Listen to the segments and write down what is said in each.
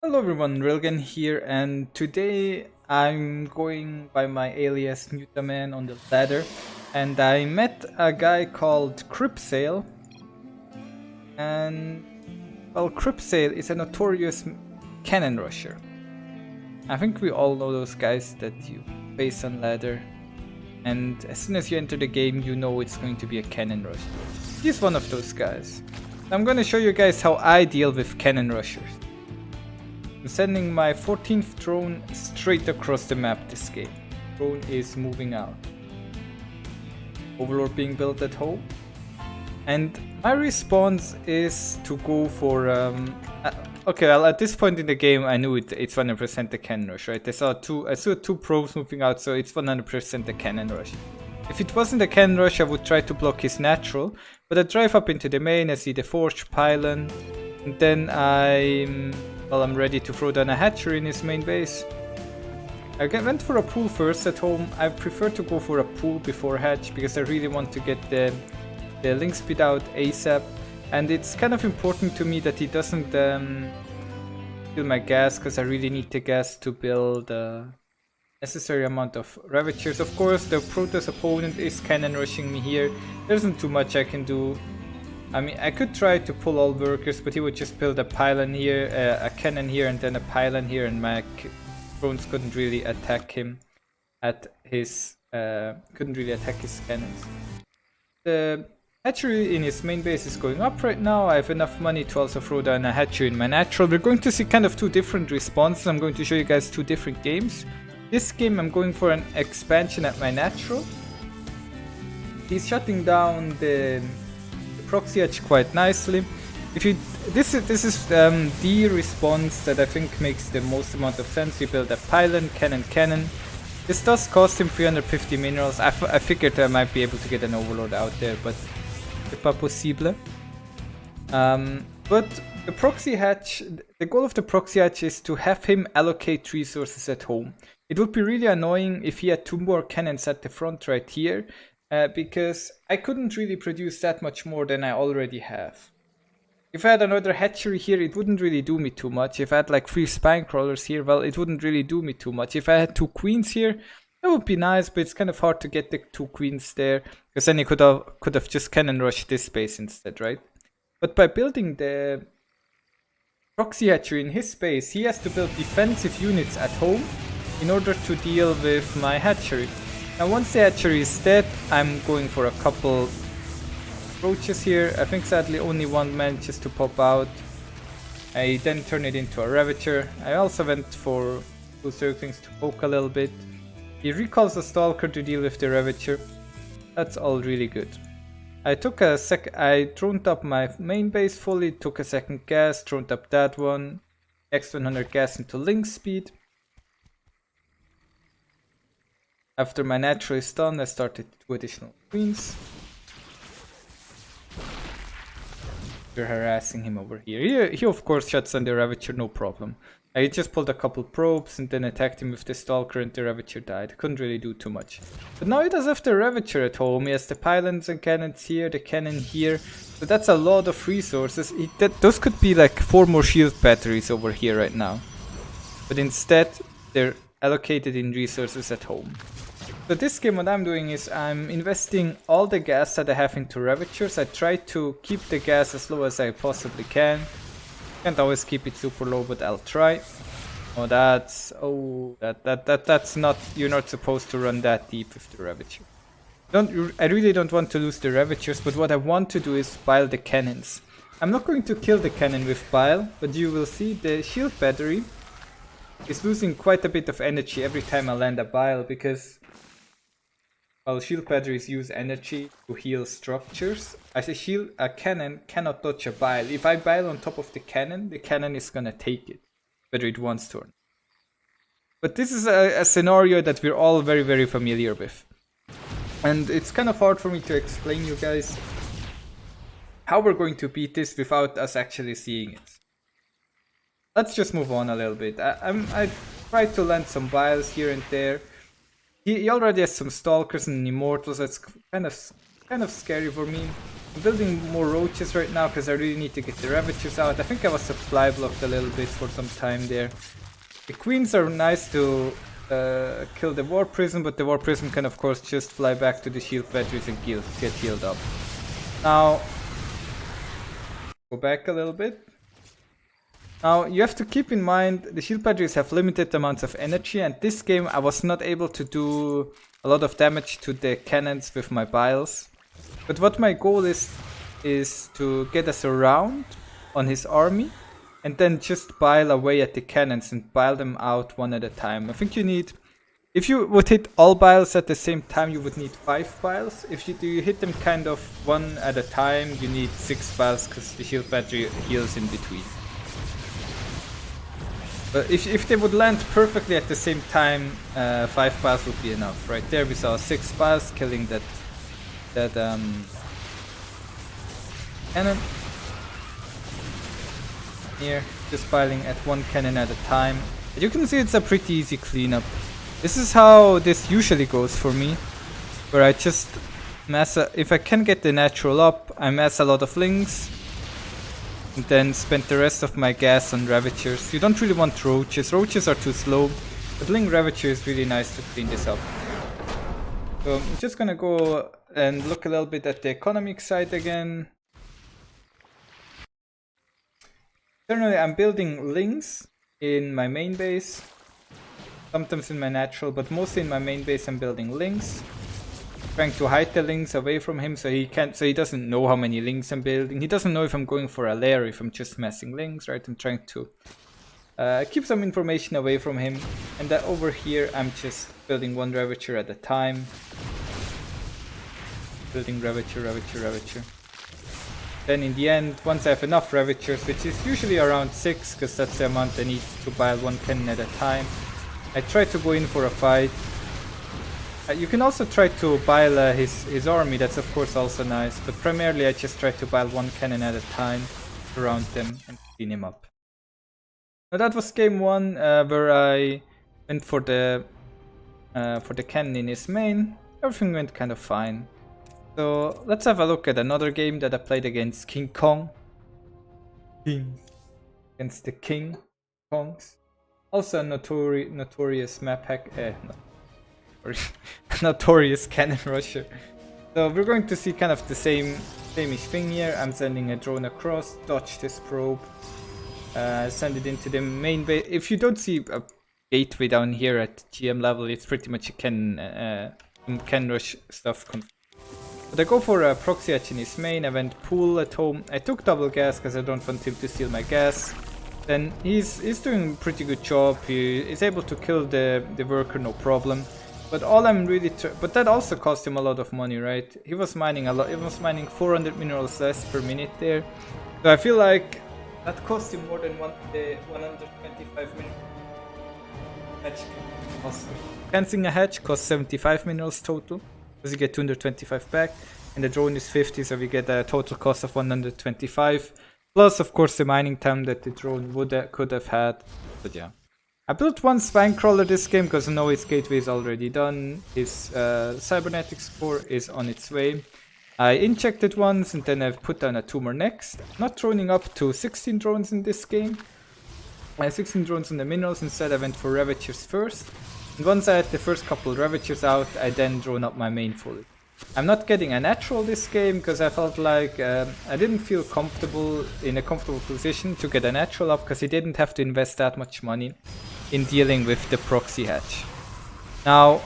Hello everyone, Railgan here, and today I'm going by my alias Newtaman on the ladder, and I met a guy called Cripsale, and well, Cripsale is a notorious cannon rusher. I think we all know those guys that you face on ladder, and as soon as you enter the game, you know it's going to be a cannon rusher. He's one of those guys. I'm going to show you guys how I deal with cannon rushers. I'm sending my 14th drone straight across the map this game. Drone is moving out. Overlord being built at home. And my response is to go for okay, well, at this point in the game I knew it's 100% the cannon rush, right? I saw two probes moving out, so it's 100% the cannon rush. If it wasn't a cannon rush, I would try to block his natural, but I drive up into the main, I see the forge pylon, and then I'm ready to throw down a hatchery in his main base. I went for a pool first at home. I prefer to go for a pool before hatch because I really want to get the link speed out ASAP. And it's kind of important to me that he doesn't kill my gas, because I really need the gas to build a necessary amount of Ravagers. Of course, the Protoss opponent is cannon rushing me here. There isn't too much I can do. I mean, I could try to pull all workers, but he would just build a pylon here, a cannon here, and then a pylon here, and my drones couldn't really attack him at his cannons. The hatchery in his main base is going up right now. I have enough money to also throw down a hatchery in my natural. We're going to see kind of two different responses. I'm going to show you guys two different games. This game I'm going for an expansion at my natural. He's shutting down the Proxy hatch quite nicely. This is the response that I think makes the most amount of sense. You build a pylon, cannon. This does cost him 350 minerals. I figured I might be able to get an overload out there, but c'est pas possible. But the proxy hatch, the goal of the proxy hatch is to have him allocate resources at home. It would be really annoying if he had two more cannons at the front right here, because I couldn't really produce that much more than I already have. If I had another hatchery here, it wouldn't really do me too much. If I had like 3 spine crawlers here, well, it wouldn't really do me too much. If I had 2 queens here, that would be nice, but it's kind of hard to get the 2 queens there, because then you could have just cannon rushed this space instead, right? But by building the proxy hatchery in his space, he has to build defensive units at home in order to deal with my hatchery. Now once the hatchery is dead, I'm going for a couple approaches here. I think sadly only one manages to pop out. I then turn it into a Ravager. I also went for 2 Zerglings to poke a little bit. He recalls a Stalker to deal with the Ravager. That's all really good. I droned up my main base fully, took a second gas, droned up that one, next 100 gas into link speed. After my natural is done, I started 2 additional queens. We're harassing him over here. He of course shuts down the Ravager, no problem. I just pulled a couple probes and then attacked him with the Stalker and the Ravager died. Couldn't really do too much. But now he does have the Ravager at home. He has the pylons and cannons here, the cannon here. So that's a lot of resources. Those could be like 4 more shield batteries over here right now. But instead, they're allocated in resources at home. So this game, what I'm doing is I'm investing all the gas that I have into Ravagers. I try to keep the gas as low as I possibly can. Can't always keep it super low, but I'll try. That's not, you're not supposed to run that deep with the Ravager. I really don't want to lose the Ravagers, but what I want to do is bile the cannons. I'm not going to kill the cannon with bile, but you will see the shield battery is losing quite a bit of energy every time I land a bile, because well, shield batteries use energy to heal structures. A cannon cannot touch a bile. If I bile on top of the cannon is gonna take it, whether it wants to or not. But this is a scenario that we're all very, very familiar with. And it's kind of hard for me to explain you guys how we're going to beat this without us actually seeing it. Let's just move on a little bit. I tried to land some biles here and there. He already has some Stalkers and Immortals. That's kind of scary for me. I'm building more roaches right now because I really need to get the Ravagers out. I think I was supply blocked a little bit for some time there. The queens are nice to kill the War Prism, but the War Prism can of course just fly back to the shield batteries and get healed up. Now, go back a little bit. Now, you have to keep in mind the shield batteries have limited amounts of energy, and this game I was not able to do a lot of damage to the cannons with my biles. But what my goal is to get us around on his army, and then just bile away at the cannons and bile them out one at a time. I think you need, if you would hit all biles at the same time, you would need 5 biles. If you hit them kind of one at a time, you need 6 biles because the shield battery heals in between. But if they would land perfectly at the same time, 5 biles would be enough. Right there we saw 6 biles killing that cannon. Here, just piling at one cannon at a time. But you can see it's a pretty easy cleanup. This is how this usually goes for me, where I just mass if I can get the natural up, I mass a lot of lings, and then spend the rest of my gas on Ravagers. You don't really want roaches. Roaches are too slow, but Ling Ravager is really nice to clean this up. So I'm just gonna go and look a little bit at the economic side again. Generally, I'm building lings in my main base, sometimes in my natural, but mostly in my main base I'm building lings. Trying to hide the lings away from him so he doesn't know how many lings I'm building. He doesn't know if I'm going for a lair, if I'm just massing lings, right? I'm trying to keep some information away from him. And that over here I'm just building one Ravager at a time. Building Ravager, Ravager, Ravager. Then in the end, once I have enough Ravagers, which is usually around 6, because that's the amount I need to bile one cannon at a time, I try to go in for a fight. You can also try to bile his army, that's of course also nice, but primarily I just try to bile one cannon at a time, surround them and clean him up. Now that was game 1, where I went for the cannon in his main. Everything went kind of fine. So let's have a look at another game that I played against King Kong. Against the King Kongs. Also a notorious map hack. Notorious cannon rusher. So we're going to see kind of the same-ish thing here. I'm sending a drone across, dodge this probe, send it into the main base. If you don't see a gateway down here at GM level, it's pretty much a can rush stuff. But I go for a Proxy hatch in his main. I went pool at home. I took double gas because I don't want him to steal my gas. Then he's doing a pretty good job. He is able to kill the worker, no problem. But all I'm really but that also cost him a lot of money, right? He was mining a lot. He was mining 400 minerals less per minute there. So I feel like that cost him more than the 125 minerals. Fencing a hatch costs 75 minerals total, because you get 225 back, and the drone is 50, so we get a total cost of 125. Plus, of course, the mining time that the drone could have had. But yeah. I built one spine crawler this game because I know his gateway is already done. His cybernetics core is on its way. I injected once and then I've put down a tumor next. Not droning up to 16 drones in this game. 16 drones on the minerals. Instead I went for Ravagers first. And once I had the first couple Ravagers out, I then drone up my main fully. I'm not getting a natural this game because I felt like I didn't feel comfortable in a comfortable position to get a natural up, because he didn't have to invest that much money in dealing with the proxy hatch. Now,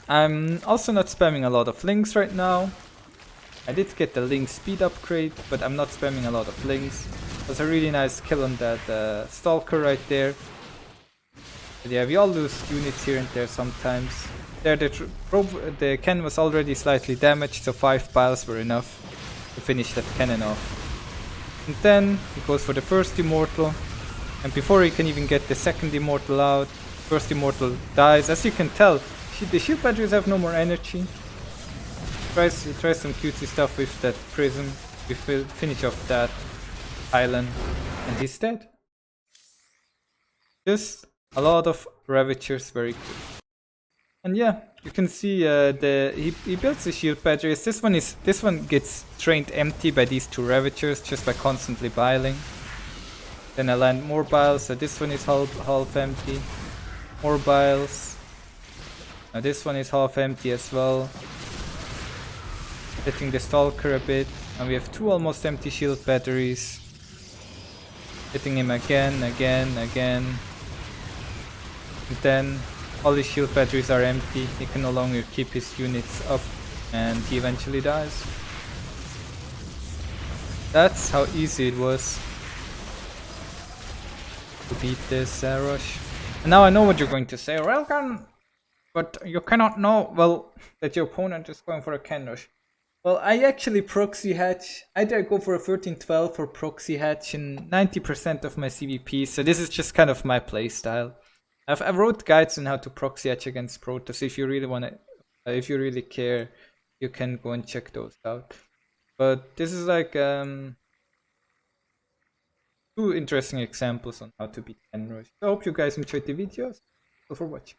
I'm also not spamming a lot of links right now. I did get the link speed upgrade, but I'm not spamming a lot of links. It was a really nice kill on that stalker right there. But yeah, we all lose units here and there sometimes. There the cannon was already slightly damaged, so 5 piles were enough to finish that cannon off. And then he goes for the first immortal, and before he can even get the second immortal out, first immortal dies. As you can tell, the shield batteries have no more energy. Tries some cutesy stuff with that prism. We finish off that island, and he's dead. Just a lot of Ravagers, very good. And yeah, you can see he builds the shield batteries. This one gets drained empty by these two Ravagers just by constantly biling. Then I land more biles, so this one is half empty. More biles. Now this one is half empty as well. Hitting the Stalker a bit. And we have two almost empty shield batteries. Hitting him again. And then all his shield batteries are empty. He can no longer keep his units up. And he eventually dies. That's how easy it was to beat this rush. And now I know what you're going to say, Railgan, but you cannot know, well, that your opponent is going for a can rush. Well, I actually proxy hatch. Either I go for a 13-12 or proxy hatch in 90% of my ZvP, so this is just kind of my playstyle. I wrote guides on how to proxy hatch against Protoss. If you really want to, if you really care, you can go and check those out. But this is like two interesting examples on how to beat can rush. So I hope you guys enjoyed the videos. Thanks for watching.